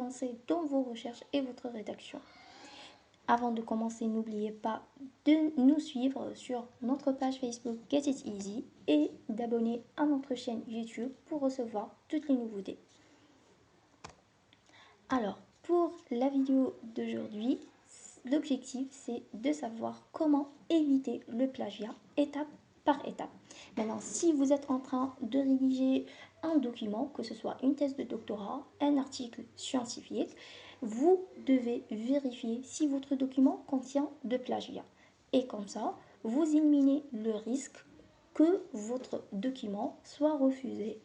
avancé dans vos recherches et votre rédaction. Avant de commencer, n'oubliez pas de nous suivre sur notre page Facebook Get It Easy et d'abonner à notre chaîne YouTube pour recevoir toutes les nouveautés. Alors, pour la vidéo d'aujourd'hui, l'objectif c'est de savoir comment éviter le plagiat étape par étape. Maintenant, si vous êtes en train de rédiger un document, que ce soit une thèse de doctorat, un article scientifique, vous devez vérifier si votre document contient de plagiat. Et comme ça, vous éliminez le risque que votre document soit refusé.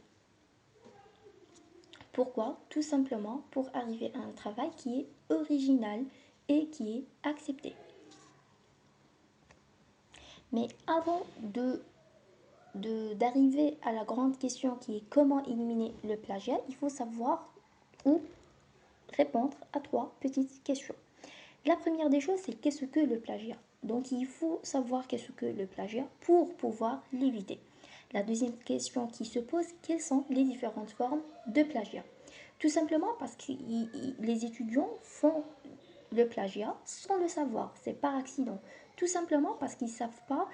Pourquoi? Tout simplement pour arriver à un travail qui est original et qui est accepté. Mais avant d'arriver à la grande question qui est comment éliminer le plagiat, il faut savoir ou répondre à 3 petites questions. La première des choses, c'est qu'est-ce que le plagiat? Donc il faut savoir qu'est-ce que le plagiat pour pouvoir l'éviter. La deuxième question qui se pose, quelles sont les différentes formes de plagiat? Tout simplement parce que les étudiants font le plagiat sans le savoir, c'est par accident. Tout simplement parce qu'ils ne savent pas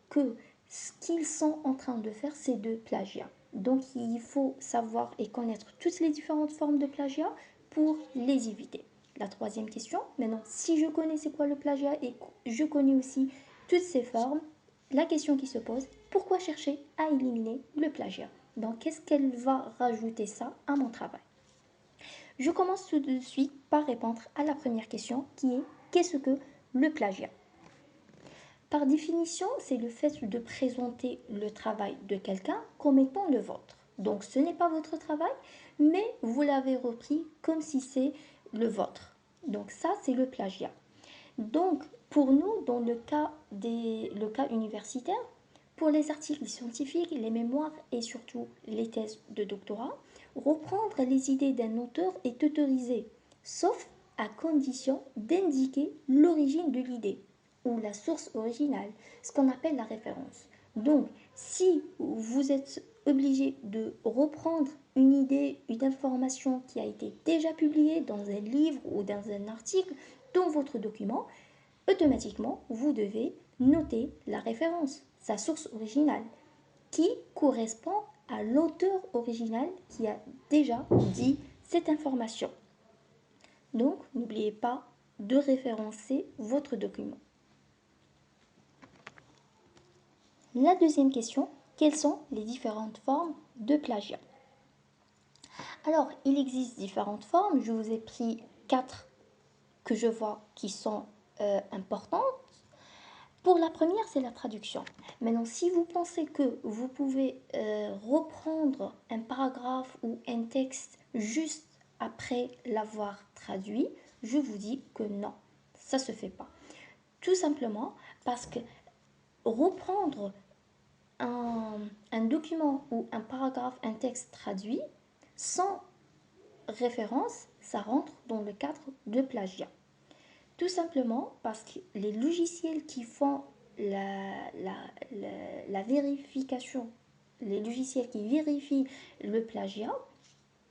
que ce qu'ils sont en train de faire, c'est de plagiat. Donc il faut savoir et connaître toutes les différentes formes de plagiat pour les éviter. La troisième question, maintenant, si je connais c'est quoi le plagiat et je connais aussi toutes ces formes, la question qui se pose, pourquoi chercher à éliminer le plagiat? Donc, qu'est-ce qu'elle va rajouter ça à mon travail? Je commence tout de suite par répondre à la première question qui est qu'est-ce que le plagiat? Par définition, c'est le fait de présenter le travail de quelqu'un comme étant le vôtre. Donc ce n'est pas votre travail, mais vous l'avez repris comme si c'est le vôtre. Donc ça, c'est le plagiat. Donc pour nous, dans le cas universitaire, pour les articles scientifiques, les mémoires et surtout les thèses de doctorat, reprendre les idées d'un auteur est autorisé, sauf à condition d'indiquer l'origine de l'idée ou la source originale, ce qu'on appelle la référence. Donc, si vous êtes obligé de reprendre une idée, une information qui a été déjà publiée dans un livre ou dans un article, dans votre document, automatiquement, vous devez noter la référence, sa source originale, qui correspond à l'auteur original qui a déjà dit cette information. Donc, n'oubliez pas de référencer votre document. La deuxième question, quelles sont les différentes formes de plagiat? Alors, il existe différentes formes. Je vous ai pris 4 que je vois qui sont importantes. Pour la première, c'est la traduction. Maintenant, si vous pensez que vous pouvez reprendre un paragraphe ou un texte juste après l'avoir traduit, je vous dis que non, ça ne se fait pas. Tout simplement parce que reprendre un document ou un paragraphe, un texte traduit, sans référence, ça rentre dans le cadre de plagiat. Tout simplement parce que les logiciels qui font la vérification, les logiciels qui vérifient le plagiat,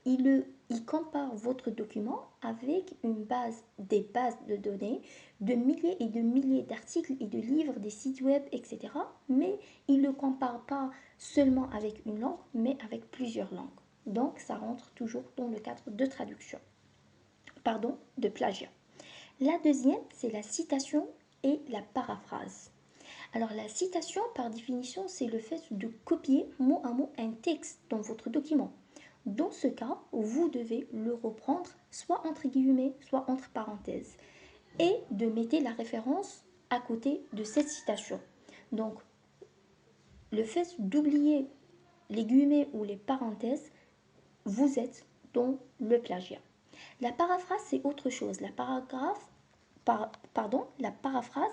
ils comparent votre document avec des bases de données de milliers et de milliers d'articles et de livres, des sites web, etc. Mais ils ne le comparent pas seulement avec une langue, mais avec plusieurs langues. Donc, ça rentre toujours dans le cadre de traduction. Pardon, de plagiat. La deuxième, c'est la citation et la paraphrase. Alors la citation, par définition, c'est le fait de copier mot à mot un texte dans votre document. Dans ce cas, vous devez le reprendre soit entre guillemets, soit entre parenthèses, et de mettre la référence à côté de cette citation. Donc, le fait d'oublier les guillemets ou les parenthèses, vous êtes dans le plagiat. La paraphrase, c'est autre chose. La paraphrase,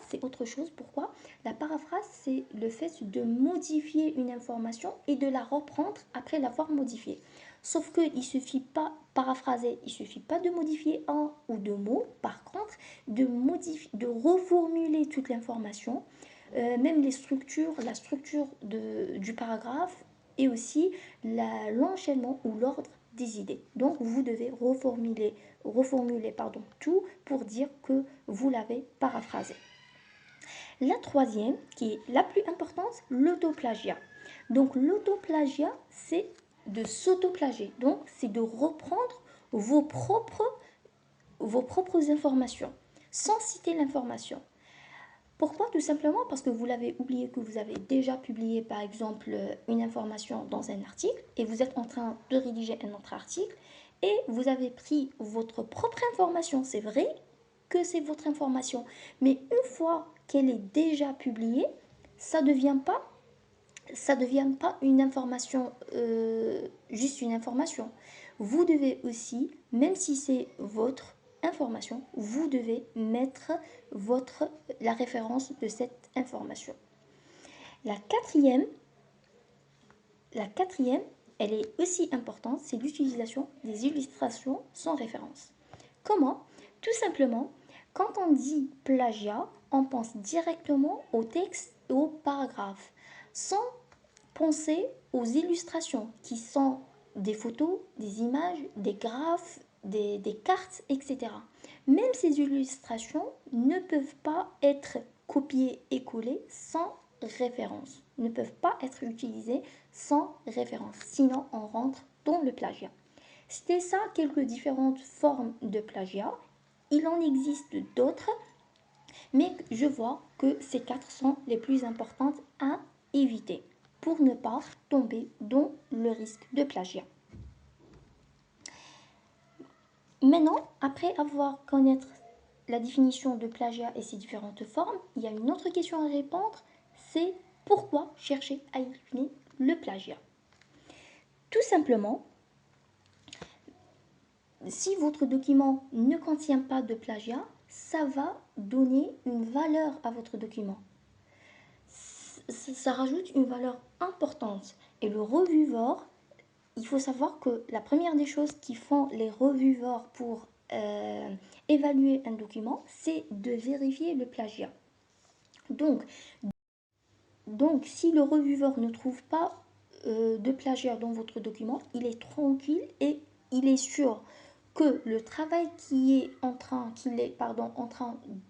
c'est autre chose. Pourquoi? La paraphrase, c'est le fait de modifier une information et de la reprendre après l'avoir modifiée. Sauf qu'il ne suffit pas paraphraser, il ne suffit pas de modifier un ou deux mots. Par contre, de reformuler toute l'information, même la structure du paragraphe et aussi l'enchaînement ou l'ordre des idées. Donc, vous devez reformuler tout pour dire que vous l'avez paraphrasé. La troisième, qui est la plus importante, l'autoplagiat. Donc, l'autoplagiat, c'est de s'autoplagier. Donc, c'est de reprendre vos propres informations sans citer l'information. Pourquoi? Tout simplement parce que vous l'avez oublié, que vous avez déjà publié par exemple une information dans un article et vous êtes en train de rédiger un autre article et vous avez pris votre propre information. C'est vrai que c'est votre information, mais une fois qu'elle est déjà publiée, ça ne devient pas une information, juste une information. Vous devez aussi, même si c'est votre information, vous devez mettre la référence de cette information. La quatrième, elle est aussi importante, c'est l'utilisation des illustrations sans référence. Comment? Tout simplement, quand on dit plagiat, on pense directement au texte et au paragraphe, sans penser aux illustrations qui sont des photos, des images, des graphes, des cartes, etc. Même ces illustrations ne peuvent pas être copiées et collées sans référence, ne peuvent pas être utilisées sans référence, sinon on rentre dans le plagiat. C'était ça quelques différentes formes de plagiat. Il en existe d'autres, mais je vois que ces quatre sont les plus importantes à éviter pour ne pas tomber dans le risque de plagiat. Maintenant, après avoir connaître la définition de plagiat et ses différentes formes, il y a une autre question à répondre, c'est pourquoi chercher à éliminer le plagiat? Tout simplement, si votre document ne contient pas de plagiat, ça va donner une valeur à votre document. Ça rajoute une valeur importante. Et le revuevor, il faut savoir que la première des choses qui font les revuevors pour évaluer un document, c'est de vérifier le plagiat. Donc si le revuevor ne trouve pas de plagiat dans votre document, il est tranquille et il est sûr que le travail qu'il est en train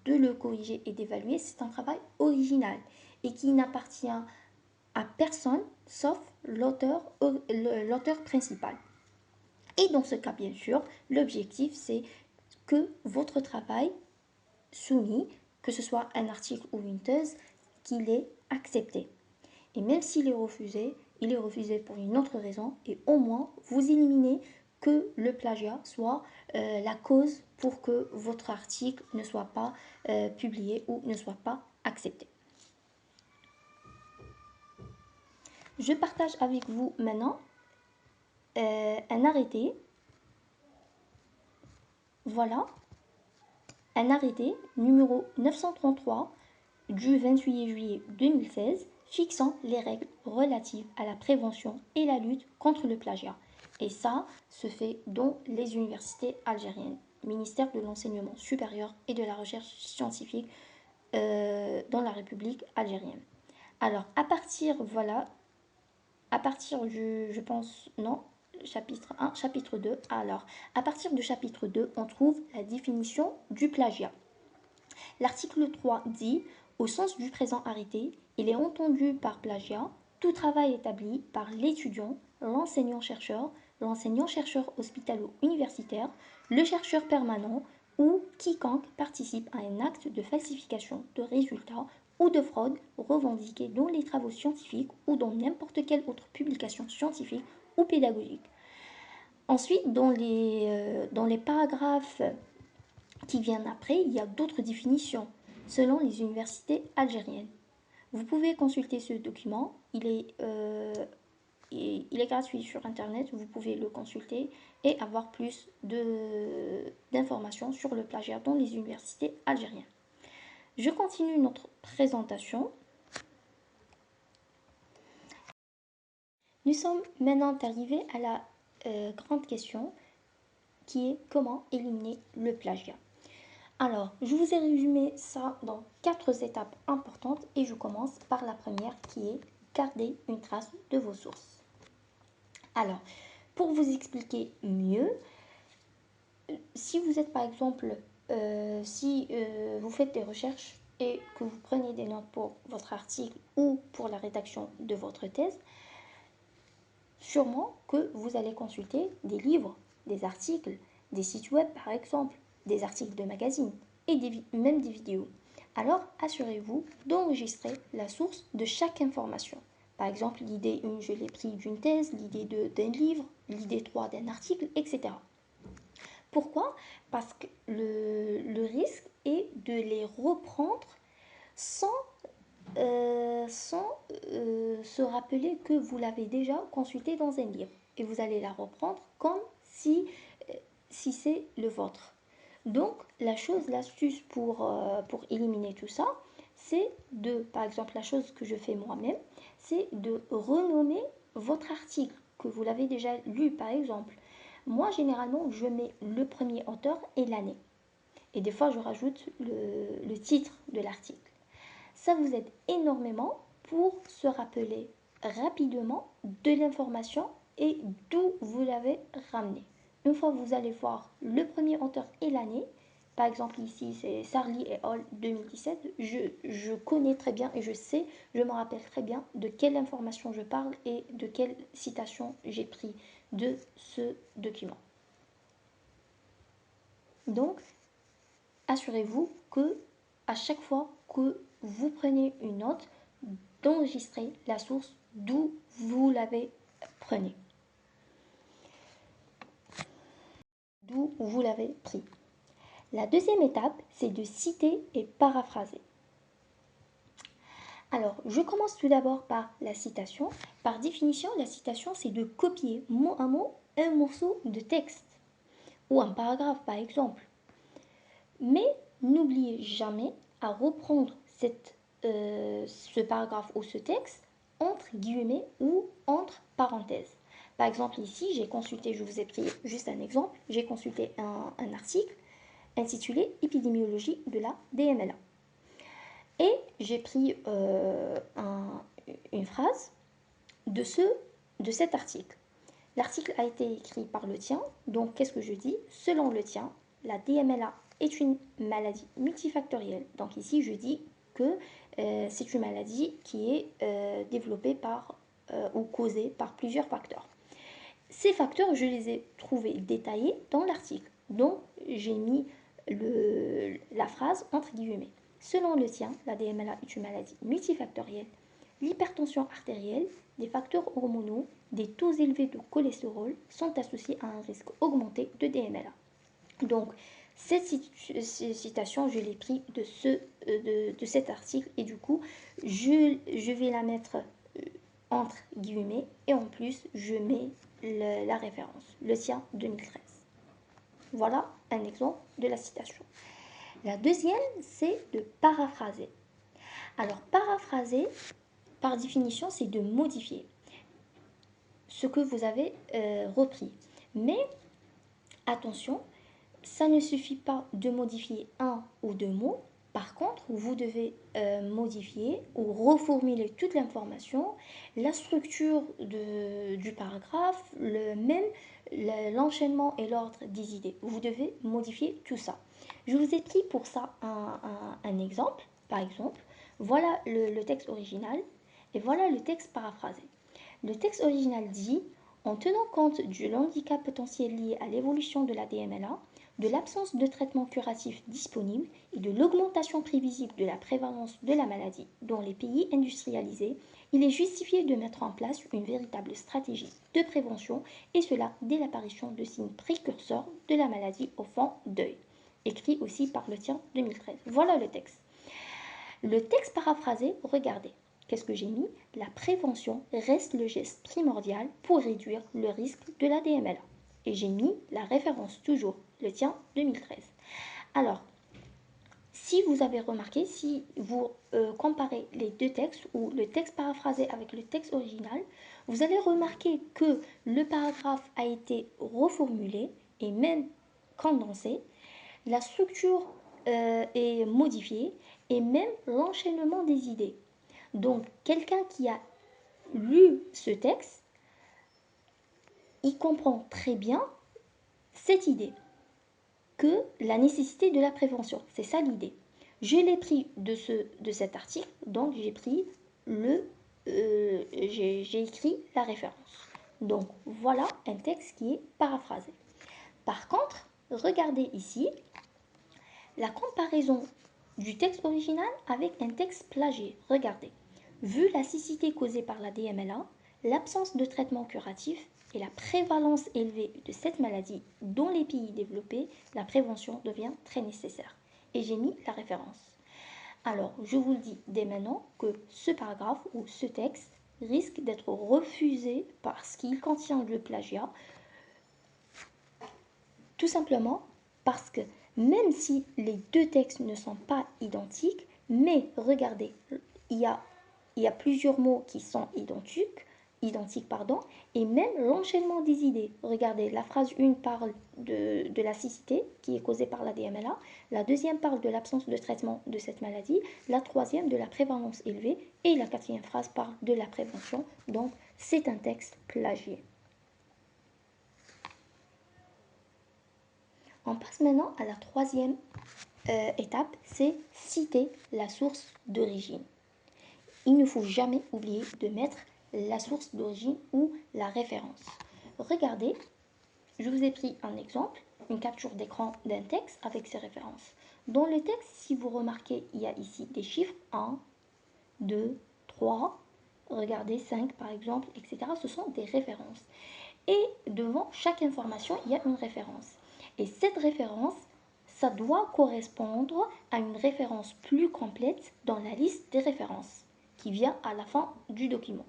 de le corriger et d'évaluer, c'est un travail original et qui n'appartient à personne sauf l'auteur principal. Et dans ce cas, bien sûr, l'objectif, c'est que votre travail soumis, que ce soit un article ou une thèse, qu'il est accepté. Et même s'il est refusé, il est refusé pour une autre raison, et au moins, vous éliminez que le plagiat soit la cause pour que votre article ne soit pas publié ou ne soit pas accepté. Je partage avec vous maintenant un arrêté. Voilà, un arrêté numéro 933 du 28 juillet 2016 fixant les règles relatives à la prévention et la lutte contre le plagiat. Et ça se fait dans les universités algériennes, ministère de l'enseignement supérieur et de la recherche scientifique dans la République algérienne. Alors, à partir du, je pense, non, chapitre 1, chapitre 2. Alors, à partir du chapitre 2, on trouve la définition du plagiat. L'article 3 dit, au sens du présent arrêté, il est entendu par plagiat tout travail établi par l'étudiant, l'enseignant-chercheur hospitalo-universitaire, le chercheur permanent ou quiconque participe à un acte de falsification de résultats ou de fraude revendiqué dans les travaux scientifiques ou dans n'importe quelle autre publication scientifique ou pédagogique. Ensuite, dans les paragraphes qui viennent après, il y a d'autres définitions selon les universités algériennes. Vous pouvez consulter ce document, il est gratuit sur internet, vous pouvez le consulter et avoir plus d'informations sur le plagiat dans les universités algériennes. Je continue notre présentation. Nous sommes maintenant arrivés à la grande question qui est comment éliminer le plagiat. Alors, je vous ai résumé ça dans 4 étapes importantes et je commence par la première qui est garder une trace de vos sources. Alors, Pour vous expliquer mieux, si vous êtes par exemple, si vous faites des recherches et que vous prenez des notes pour votre article ou pour la rédaction de votre thèse, sûrement que vous allez consulter des livres, des articles, des sites web par exemple, des articles de magazines et même des vidéos. Alors assurez-vous d'enregistrer la source de chaque information. Par exemple, l'idée 1, je l'ai pris d'une thèse, l'idée 2 d'un livre, l'idée 3 d'un article, etc. Pourquoi? Parce que le risque est de les reprendre sans se rappeler que vous l'avez déjà consulté dans un livre. Et vous allez la reprendre comme si c'est le vôtre. Donc, l'astuce pour éliminer tout ça, c'est par exemple, la chose que je fais moi-même, c'est de renommer votre article que vous l'avez déjà lu, par exemple. Moi, généralement, je mets le premier auteur et l'année. Et des fois, je rajoute le titre de l'article. Ça vous aide énormément pour se rappeler rapidement de l'information et d'où vous l'avez ramené. Une fois que vous allez voir le premier auteur et l'année, par exemple ici c'est Sarli et Hall 2017, je connais très bien et je me rappelle très bien de quelle information je parle et de quelle citation j'ai pris de ce document. Donc, assurez-vous que à chaque fois que vous prenez une note, d'enregistrer la source d'où vous l'avez prenée, d'où vous l'avez pris. La deuxième étape, c'est de citer et paraphraser. Alors, je commence tout d'abord par la citation. Par définition, la citation, c'est de copier mot à mot un morceau de texte ou un paragraphe, par exemple. Mais n'oubliez jamais à reprendre ce paragraphe ou ce texte entre guillemets ou entre parenthèses. Par exemple, ici, j'ai consulté, je vous ai pris juste un exemple, j'ai consulté un article intitulé Épidémiologie de la DMLA. Et j'ai pris une phrase de cet article. L'article a été écrit par le tien, donc qu'est-ce que je dis? Selon le tien, la DMLA est une maladie multifactorielle. Donc ici, je dis que c'est une maladie qui est développée par ou causée par plusieurs facteurs. Ces facteurs, je les ai trouvés détaillés dans l'article. Donc, j'ai mis la phrase entre guillemets. Selon le tien, la DMLA est une maladie multifactorielle. L'hypertension artérielle, des facteurs hormonaux, des taux élevés de cholestérol sont associés à un risque augmenté de DMLA. Donc, cette citation, je l'ai pris de cet article et du coup, je vais la mettre entre guillemets et en plus, je mets la référence, le tien 2013. Voilà un exemple de la citation. La deuxième, c'est de paraphraser. Alors, paraphraser, par définition, c'est de modifier ce que vous avez repris. Mais attention, ça ne suffit pas de modifier un ou deux mots. Par contre, vous devez modifier ou reformuler toute l'information, la structure du paragraphe, même l'enchaînement et l'ordre des idées. Vous devez modifier tout ça. Je vous ai pris pour ça un exemple. Par exemple, voilà le texte original et voilà le texte paraphrasé. Le texte original dit: en tenant compte du handicap potentiel lié à l'évolution de la DMLA, de l'absence de traitement curatif disponible et de l'augmentation prévisible de la prévalence de la maladie dans les pays industrialisés, il est justifié de mettre en place une véritable stratégie de prévention, et cela dès l'apparition de signes précurseurs de la maladie au fond d'œil. Écrit aussi par le tien 2013. Voilà le texte. Le texte paraphrasé, regardez. Qu'est-ce que j'ai mis? La prévention reste le geste primordial pour réduire le risque de la DMLA. Et j'ai mis la référence toujours, le tien 2013. Alors, si vous avez remarqué, si vous comparez les deux textes ou le texte paraphrasé avec le texte original, vous allez remarquer que le paragraphe a été reformulé et même condensé. La structure est modifiée et même l'enchaînement des idées. Donc, quelqu'un qui a lu ce texte il comprend très bien cette idée que la nécessité de la prévention. C'est ça l'idée. Je l'ai pris de cet article, donc j'ai écrit la référence. Donc voilà un texte qui est paraphrasé. Par contre, regardez ici la comparaison du texte original avec un texte plagié. Regardez. Vu la cécité causée par la DMLA, l'absence de traitement curatif et la prévalence élevée de cette maladie dans les pays développés, la prévention devient très nécessaire. Et j'ai mis la référence. Alors, je vous le dis dès maintenant que ce paragraphe ou ce texte risque d'être refusé parce qu'il contient le plagiat, tout simplement parce que même si les deux textes ne sont pas identiques, mais regardez, il y a, il y a plusieurs mots qui sont identiques pardon, et même l'enchaînement des idées. Regardez, la phrase 1 parle de la cécité qui est causée par la DMLA, la deuxième parle de l'absence de traitement de cette maladie, la troisième de la prévalence élevée, et la quatrième phrase parle de la prévention. Donc, c'est un texte plagié. On passe maintenant à la troisième étape, c'est citer la source d'origine. Il ne faut jamais oublier de mettre la source d'origine ou la référence. Regardez, je vous ai pris un exemple, une capture d'écran d'un texte avec ses références. Dans le texte, si vous remarquez, il y a ici des chiffres 1, 2, 3, regardez 5 par exemple, etc. Ce sont des références. Et devant chaque information, il y a une référence. Et cette référence, ça doit correspondre à une référence plus complète dans la liste des références qui vient à la fin du document.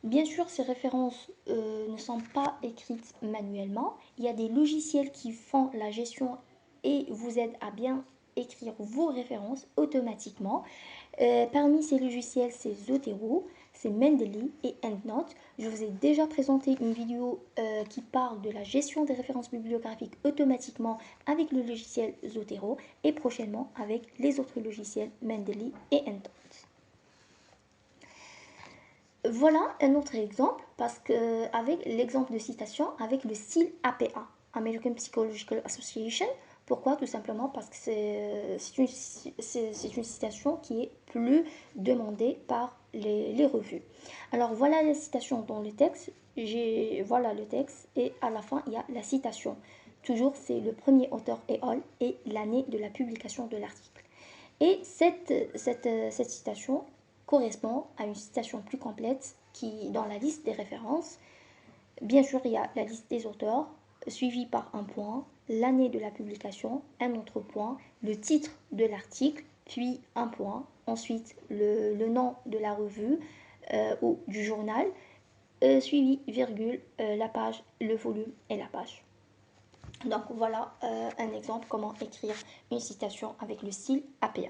Bien sûr, ces références ne sont pas écrites manuellement. Il y a des logiciels qui font la gestion et vous aident à bien écrire vos références automatiquement. Parmi ces logiciels, c'est Zotero, c'est Mendeley et EndNote. Je vous ai déjà présenté une vidéo qui parle de la gestion des références bibliographiques automatiquement avec le logiciel Zotero et prochainement avec les autres logiciels Mendeley et EndNote. Voilà un autre exemple parce que avec l'exemple de citation avec le style APA, American Psychological Association. Pourquoi? Tout simplement parce que c'est une citation qui est plus demandée par les revues. Alors voilà la citation dans le texte. Voilà le texte et à la fin il y a la citation. Toujours c'est le premier auteur et all et l'année de la publication de l'article. Et cette citation correspond à une citation plus complète qui, dans la liste des références, bien sûr, il y a la liste des auteurs, suivie par un point, l'année de la publication, un autre point, le titre de l'article, puis un point, ensuite le nom de la revue ou du journal, suivi, virgule, la page, le volume et la page. Donc voilà un exemple comment écrire une citation avec le style APA.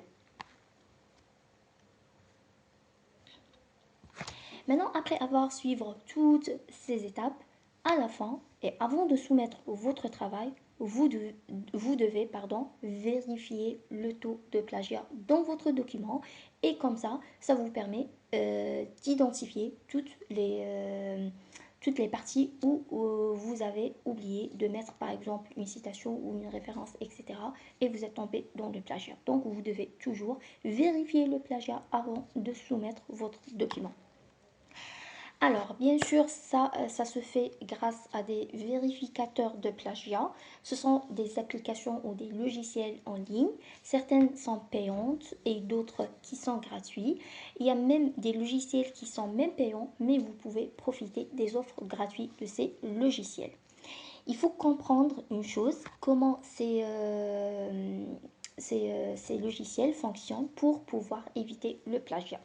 Maintenant, après avoir suivi toutes ces étapes, à la fin et avant de soumettre votre travail, vous devez vérifier le taux de plagiat dans votre document et comme ça vous permet d'identifier toutes les parties où vous avez oublié de mettre par exemple une citation ou une référence, etc. Et vous êtes tombé dans le plagiat. Donc vous devez toujours vérifier le plagiat avant de soumettre votre document. Alors, bien sûr, ça se fait grâce à des vérificateurs de plagiat. Ce sont des applications ou des logiciels en ligne. Certaines sont payantes et d'autres qui sont gratuits. Il y a même des logiciels qui sont même payants, mais vous pouvez profiter des offres gratuites de ces logiciels. Il faut comprendre une chose, comment ces logiciels fonctionnent pour pouvoir éviter le plagiat.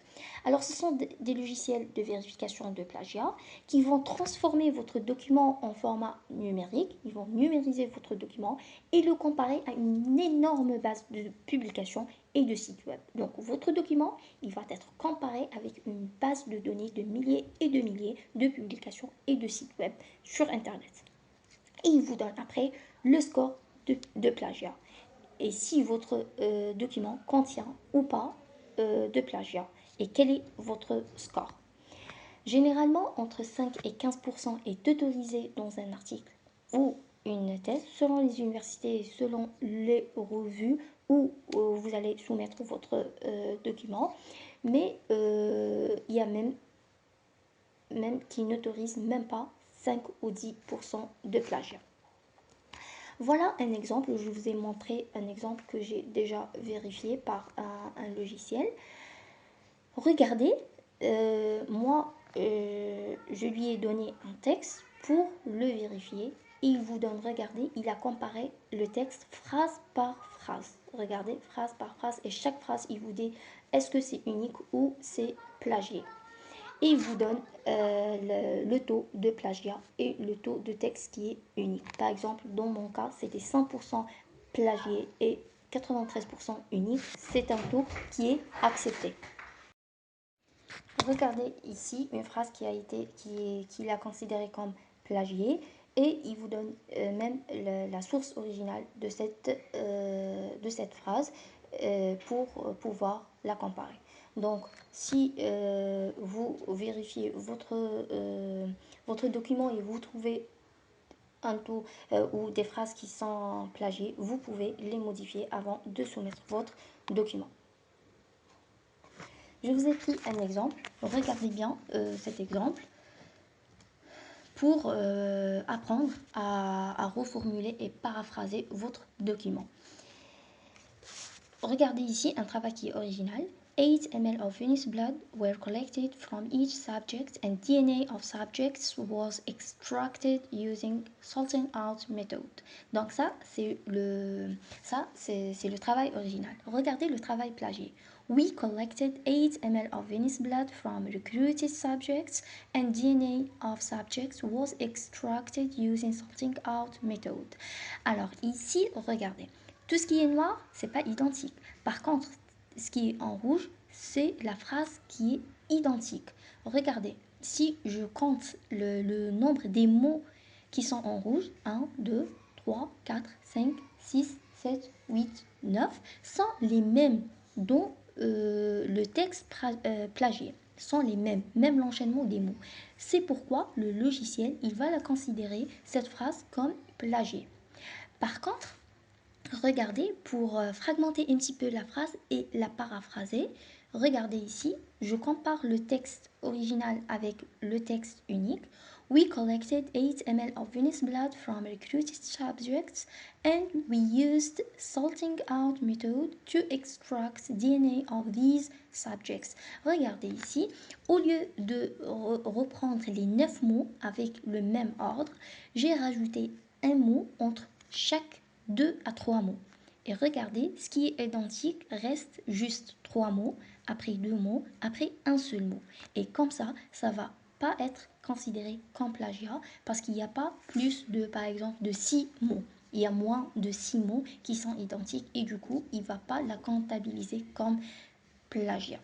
Alors ce sont des logiciels de vérification de plagiat qui vont transformer votre document en format numérique, ils vont numériser votre document et le comparer à une énorme base de publications et de sites web. Donc votre document, il va être comparé avec une base de données de milliers et de milliers de publications et de sites web sur Internet. Et il vous donne après le score de plagiat. Et si votre document contient ou pas de plagiat et quel est votre score. Généralement, entre 5 et 15% est autorisé dans un article ou une thèse, selon les universités et selon les revues où vous allez soumettre votre document. Mais il y a même qui n'autorisent même pas 5 ou 10% de plagiat. Voilà un exemple, je vous ai montré un exemple que j'ai déjà vérifié par un logiciel. Regardez, moi, je lui ai donné un texte pour le vérifier. Et il vous donne, regardez, il a comparé le texte phrase par phrase. Regardez, phrase par phrase. Et chaque phrase, il vous dit est-ce que c'est unique ou c'est plagié. Et il vous donne le taux de plagiat et le taux de texte qui est unique. Par exemple, dans mon cas, c'était 100% plagié et 93% unique. C'est un taux qui est accepté. Regardez ici une phrase qu'il a considérée comme plagiée et il vous donne même la source originale de cette phrase pour pouvoir la comparer. Donc, si vous vérifiez votre document et vous trouvez un taux ou des phrases qui sont plagiées, vous pouvez les modifier avant de soumettre votre document. Je vous ai pris un exemple. Regardez bien cet exemple pour apprendre à reformuler et paraphraser votre document. Regardez ici un travail qui est original. 8 ml of venous blood were collected from each subject and DNA of subjects was extracted using salting out method. Donc ça, c'est le travail original. Regardez le travail plagié. We collected 8 ml of venous blood from recruited subjects and DNA of subjects was extracted using salting out method. Alors ici, regardez. Tout ce qui est noir, c'est pas identique. Par contre, ce qui est en rouge, c'est la phrase qui est identique. Regardez, si je compte le nombre des mots qui sont en rouge, 1, 2, 3, 4, 5, 6, 7, 8, 9, sont les mêmes dont le texte plagié. Sont les mêmes, même l'enchaînement des mots. C'est pourquoi le logiciel, il va la considérer, cette phrase, comme plagiée. Par contre, regardez, pour fragmenter un petit peu la phrase et la paraphraser, regardez ici, je compare le texte original avec le texte unique. We collected 8 ml of venous blood from recruited subjects and we used salting out method to extract DNA of these subjects. Regardez ici, au lieu de reprendre les 9 mots avec le même ordre, j'ai rajouté un mot entre chaque 2 à 3 mots. Et regardez, ce qui est identique reste juste 3 mots, après 2 mots, après un seul mot. Et comme ça, ça va pas être considéré comme plagiat parce qu'il n'y a pas plus de, par exemple, de 6 mots. Il y a moins de 6 mots qui sont identiques et du coup, il ne va pas la comptabiliser comme plagiat.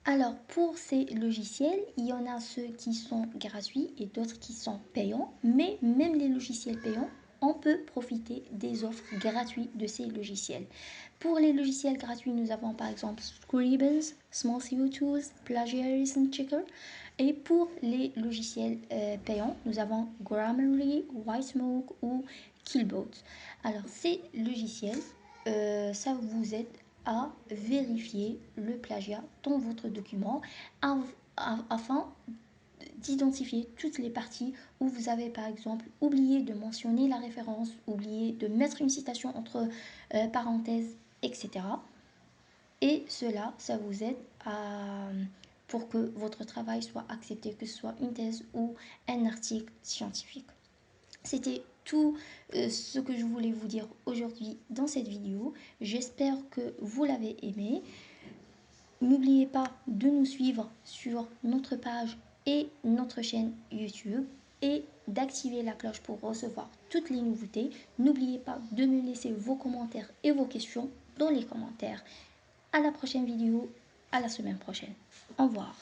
Alors, pour ces logiciels, il y en a ceux qui sont gratuits et d'autres qui sont payants. Mais même les logiciels payants, on peut profiter des offres gratuites de ces logiciels. Pour les logiciels gratuits, nous avons par exemple Scribble, Small SEO Tools, Plagiarism Checker. Et pour les logiciels payants, nous avons Grammarly, Whitesmoke ou Killbot. Alors, ces logiciels, ça vous aide à vérifier le plagiat dans votre document afin d'identifier toutes les parties où vous avez par exemple oublié de mentionner la référence, oublié de mettre une citation entre parenthèses, etc. Et cela, ça vous aide pour que votre travail soit accepté, que ce soit une thèse ou un article scientifique. C'était tout ce que je voulais vous dire aujourd'hui dans cette vidéo. J'espère que vous l'avez aimé. N'oubliez pas de nous suivre sur notre page et notre chaîne YouTube et d'activer la cloche pour recevoir toutes les nouveautés. N'oubliez pas de me laisser vos commentaires et vos questions dans les commentaires. À la prochaine vidéo, à la semaine prochaine. Au revoir.